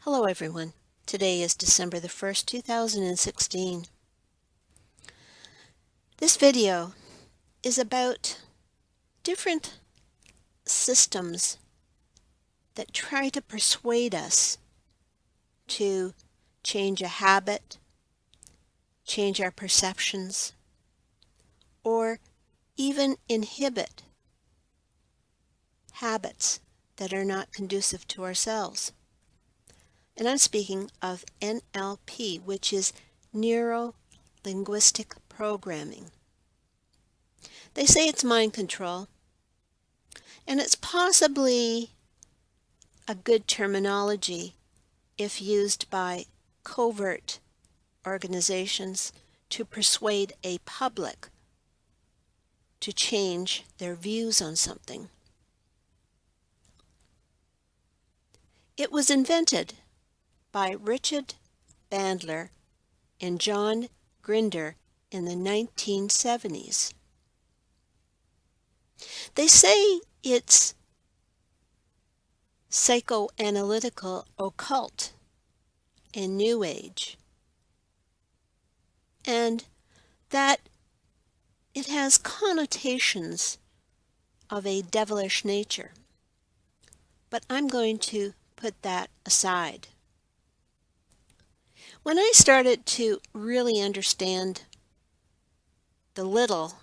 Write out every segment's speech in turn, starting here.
Hello everyone. Today is December the 1st, 2016. This video is about different systems that try to persuade us to change a habit, change our perceptions, or even inhibit habits that are not conducive to ourselves. And I'm speaking of NLP, which is Neuro-Linguistic Programming. They say it's mind control, and it's possibly a good terminology if used by covert organizations to persuade a public to change their views on something. It was invented by Richard Bandler and John Grinder in the 1970s. They say it's psychoanalytical, occult, and New Age, and that it has connotations of a devilish nature. But I'm going to put that aside. When I started to really understand the little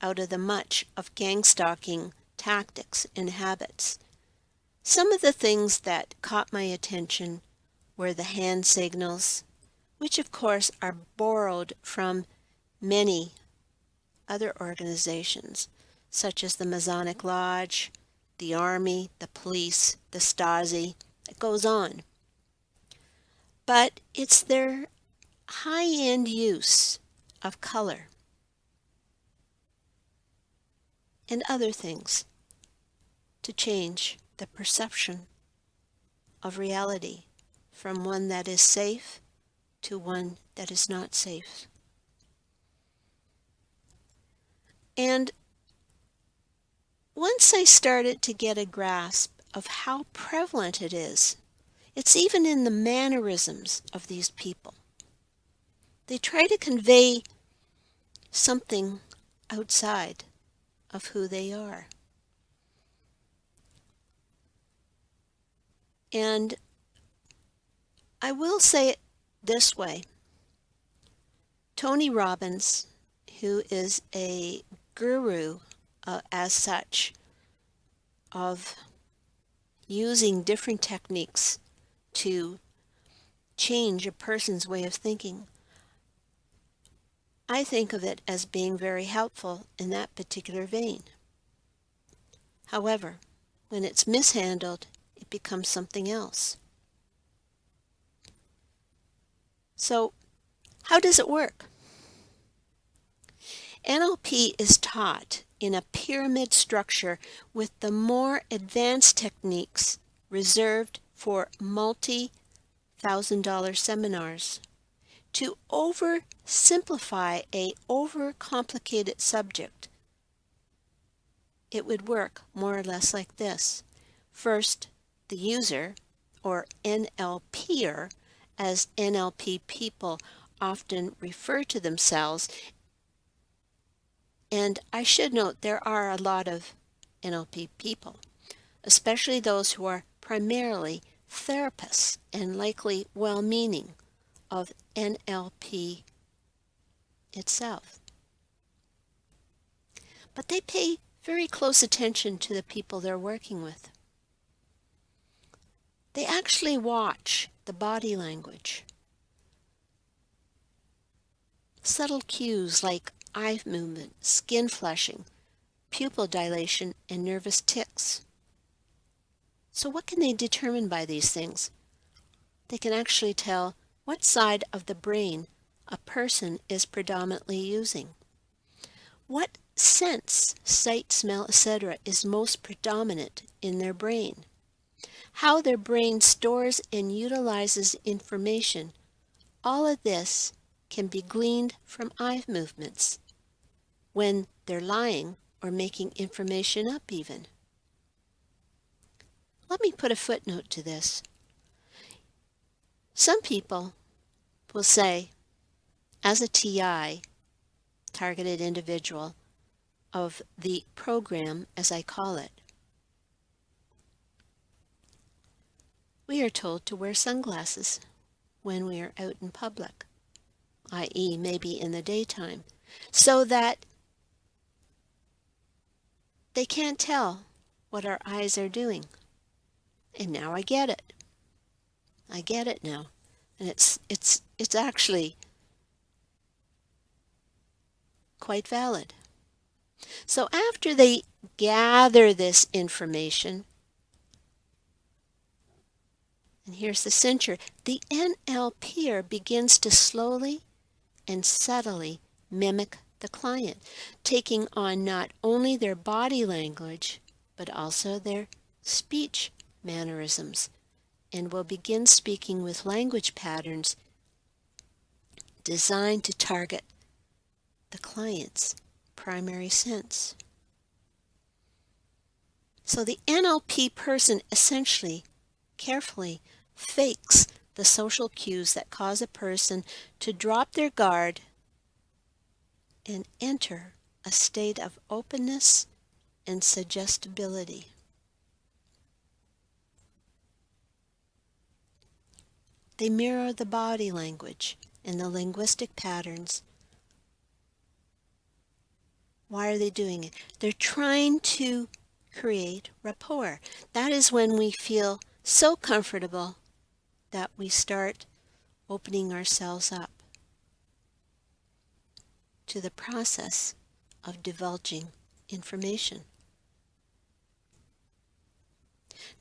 out of the much of gang stalking tactics and habits, some of the things that caught my attention were the hand signals, which of course are borrowed from many other organizations, such as the Masonic Lodge, the Army, the police, the Stasi. It goes on. But it's their high-end use of color and other things to change the perception of reality from one that is safe to one that is not safe. And once I started to get a grasp of how prevalent it is, it's even in the mannerisms of these people. They try to convey something outside of who they are. And I will say it this way. Tony Robbins, who is a guru as such of using different techniques to change a person's way of thinking, I think of it as being very helpful in that particular vein. However, when it's mishandled, it becomes something else. So, how does it work? NLP is taught in a pyramid structure with the more advanced techniques reserved for multi-thousand-dollar seminars. To oversimplify a overcomplicated subject, it would work more or less like this. First, the user, or NLPer, as NLP people often refer to themselves, and I should note there are a lot of NLP people, especially those who are primarily therapists and likely well-meaning of NLP itself. But they pay very close attention to the people they're working with. They actually watch the body language. Subtle cues like eye movement, skin flushing, pupil dilation, and nervous tics. So what can they determine by these things? They can actually tell what side of the brain a person is predominantly using. What sense, sight, smell, etc., is most predominant in their brain. How their brain stores and utilizes information. All of this can be gleaned from eye movements when they're lying or making information up even. Let me put a footnote to this. Some people will say, as a TI, targeted individual, of the program, as I call it, we are told to wear sunglasses when we are out in public, i.e. maybe in the daytime, so that they can't tell what our eyes are doing. And now I get it. I get it now. And it's actually quite valid. So after they gather this information, and here's the cincher, the NLPer begins to slowly and subtly mimic the client, taking on not only their body language, but also their speech mannerisms, and will begin speaking with language patterns designed to target the client's primary sense. So the NLP person essentially carefully fakes the social cues that cause a person to drop their guard and enter a state of openness and suggestibility. They mirror the body language and the linguistic patterns. Why are they doing it? They're trying to create rapport. That is when we feel so comfortable that we start opening ourselves up to the process of divulging information.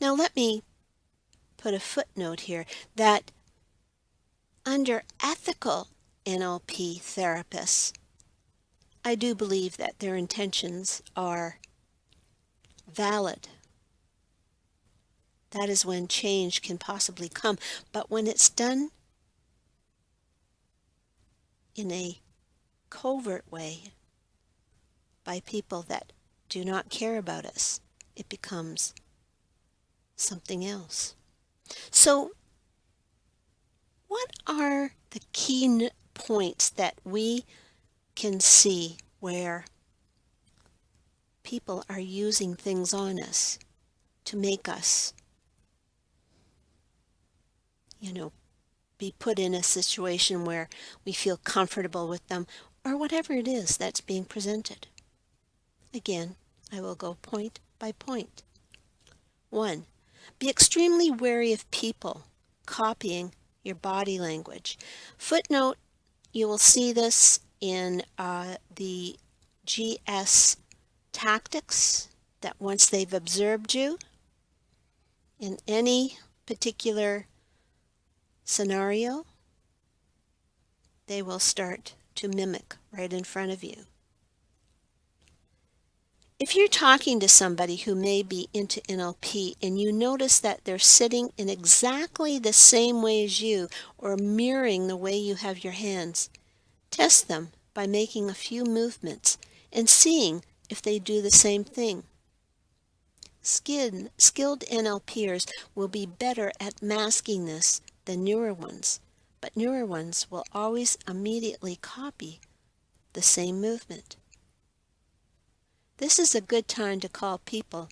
Now let me put a footnote here that under ethical NLP therapists, I do believe that their intentions are valid. That is when change can possibly come. But when it's done in a covert way by people that do not care about us, it becomes something else. So, what are the key points that we can see where people are using things on us to make us, be put in a situation where we feel comfortable with them, or whatever it is that's being presented? Again, I will go point by point. 1. Be extremely wary of people copying your body language. Footnote, you will see this in the GS tactics, that once they've observed you in any particular scenario, they will start to mimic right in front of you. If you're talking to somebody who may be into NLP and you notice that they're sitting in exactly the same way as you or mirroring the way you have your hands, test them by making a few movements and seeing if they do the same thing. Skilled NLPers will be better at masking this than newer ones, but newer ones will always immediately copy the same movement. This is a good time to call people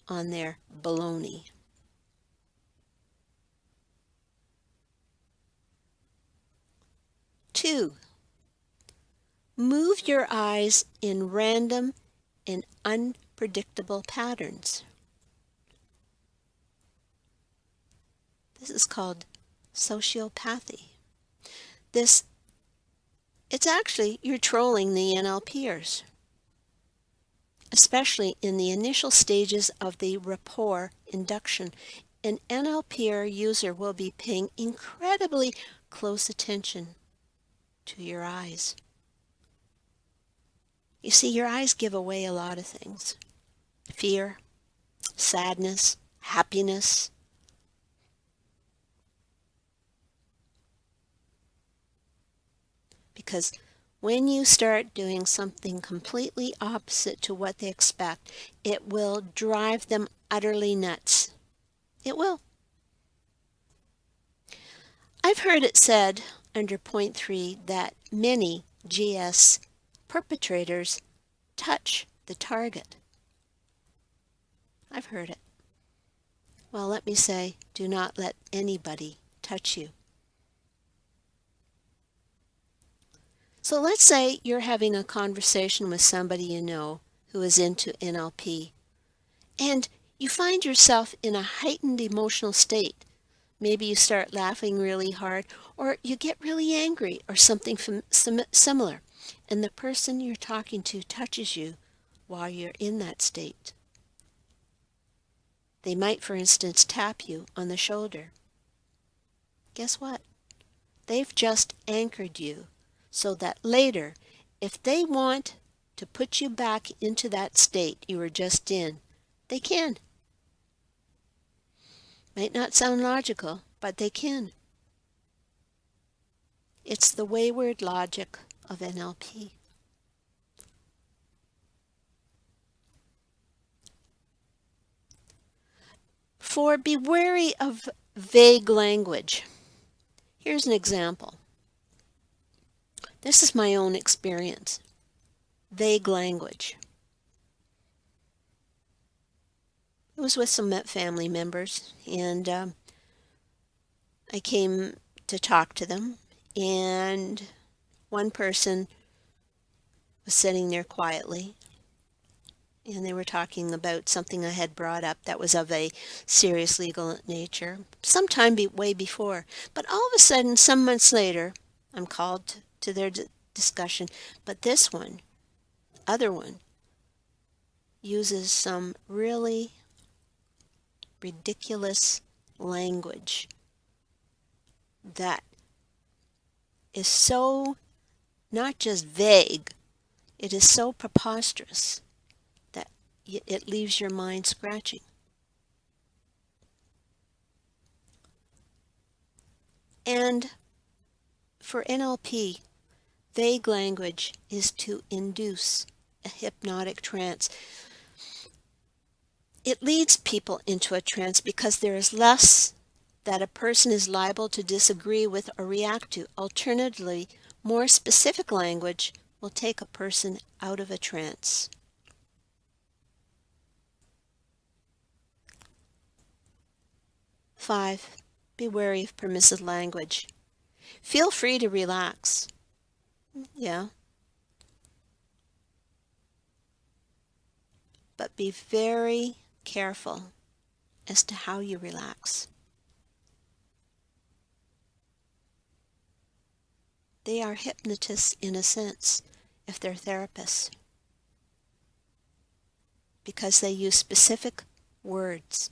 on their baloney. 2, move your eyes in random and unpredictable patterns. This is called sociopathy. It's actually, you're trolling the NLPers, especially in the initial stages of the rapport induction. An NLPer user will be paying incredibly close attention to your eyes. You see, your eyes give away a lot of things. Fear, sadness, happiness. Because when you start doing something completely opposite to what they expect, it will drive them utterly nuts. It will. heard it said under point 3 that many GS perpetrators touch the target. I've heard it. Well, let me say, do not let anybody touch you. So let's say you're having a conversation with somebody you know who is into NLP, and you find yourself in a heightened emotional state. Maybe you start laughing really hard, or you get really angry, or something similar, and the person you're talking to touches you while you're in that state. They might, for instance, tap you on the shoulder. Guess what? They've just anchored you so that later, if they want to put you back into that state you were just in, they can. Might not sound logical, but they can. It's the wayward logic of NLP. For be wary of vague language. Here's an example. This is my own experience. Vague language. I was with some family members, and I came to talk to them, and one person was sitting there quietly, and they were talking about something I had brought up that was of a serious legal nature, sometime way before. But all of a sudden, some months later, I'm called to their discussion, but this other one, uses some really ridiculous language that is so not just vague, it is so preposterous that it leaves your mind scratching. And for NLP, vague language is to induce a hypnotic trance. It leads people into a trance because there is less that a person is liable to disagree with or react to. Alternatively, more specific language will take a person out of a trance. Five, be wary of permissive language. Feel free to relax. Yeah. But be very careful as to how you relax. They are hypnotists in a sense, if they're therapists, because they use specific words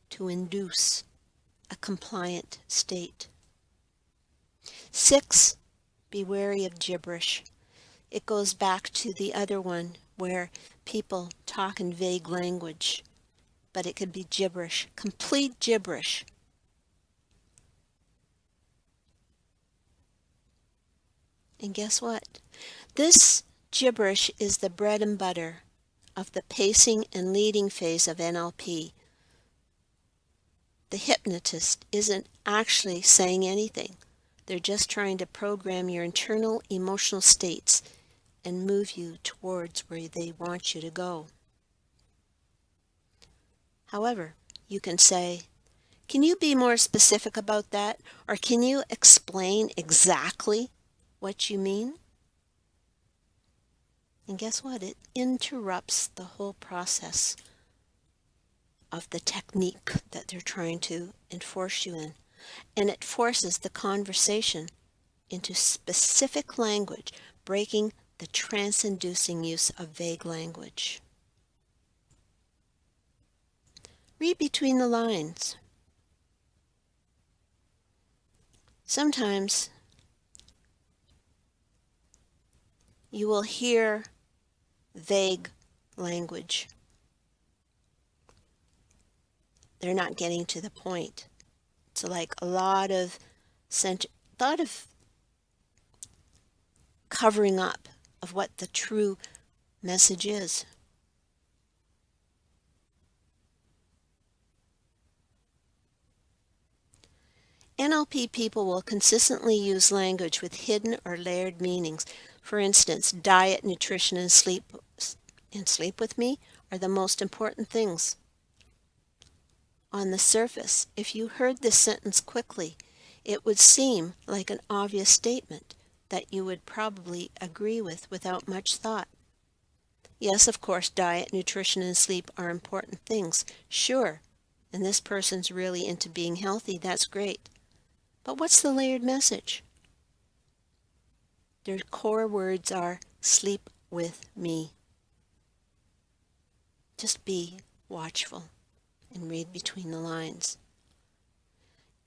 to induce a compliant state. 6, be wary of gibberish. It goes back to the other one where people talk in vague language, but it could be gibberish, complete gibberish. And guess what? This gibberish is the bread and butter of the pacing and leading phase of NLP. The hypnotist isn't actually saying anything. They're just trying to program your internal emotional states and move you towards where they want you to go. However, you can say, can you be more specific about that? Or can you explain exactly what you mean? And guess what? It interrupts the whole process of the technique that they're trying to enforce you in. And it forces the conversation into specific language, breaking the trance-inducing use of vague language. Read between the lines. Sometimes you will hear vague language. They're not getting to the point. It's like a lot of covering up of what the true message is. NLP people will consistently use language with hidden or layered meanings. For instance, diet, nutrition, and sleep with me are the most important things. On the surface, if you heard this sentence quickly, it would seem like an obvious statement that you would probably agree with without much thought. Yes, of course, diet, nutrition, and sleep are important things. Sure, and this person's really into being healthy. That's great. But what's the layered message? Their core words are sleep with me. Just be watchful and read between the lines.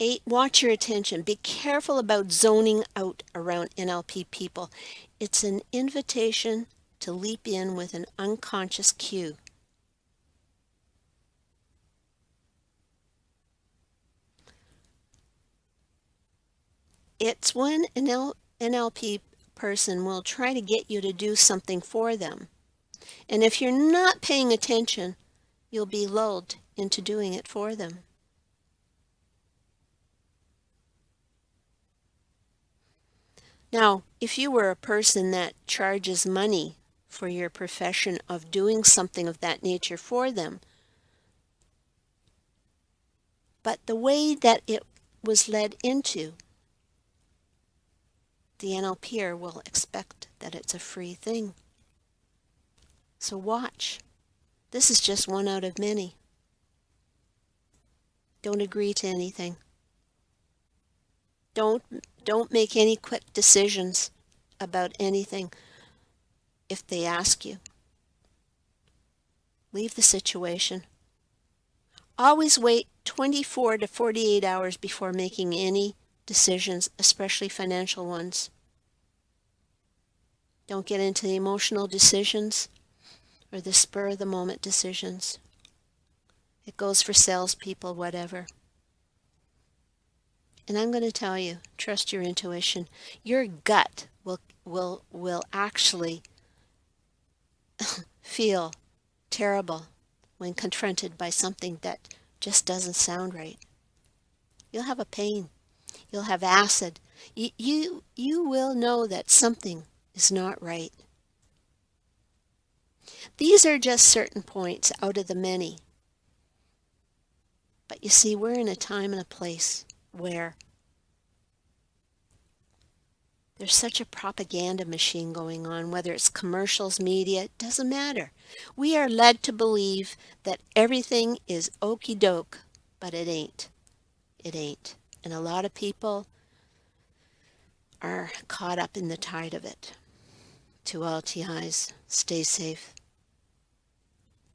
8, watch your attention. Be careful about zoning out around NLP people. It's an invitation to leap in with an unconscious cue. It's when an NLP person will try to get you to do something for them. And if you're not paying attention, you'll be lulled into doing it for them. Now, if you were a person that charges money for your profession of doing something of that nature for them, but the way that it was led into, the NLPer will expect that it's a free thing. So watch. This is just one out of many. Don't agree to anything. Don't make any quick decisions about anything if they ask you. Leave the situation. Always wait 24 to 48 hours before making any decisions, especially financial ones. Don't get into the emotional decisions or the spur of the moment decisions. It goes for salespeople, whatever. And I'm going to tell you, trust your intuition. Your gut will actually feel terrible when confronted by something that just doesn't sound right. You'll have a pain. You'll have acid. You will know that something is not right. These are just certain points out of the many. But you see, we're in a time and a place where there's such a propaganda machine going on, whether it's commercials, media, it doesn't matter. We are led to believe that everything is okie doke, but it ain't. It ain't. And a lot of people are caught up in the tide of it. To all TIs, stay safe.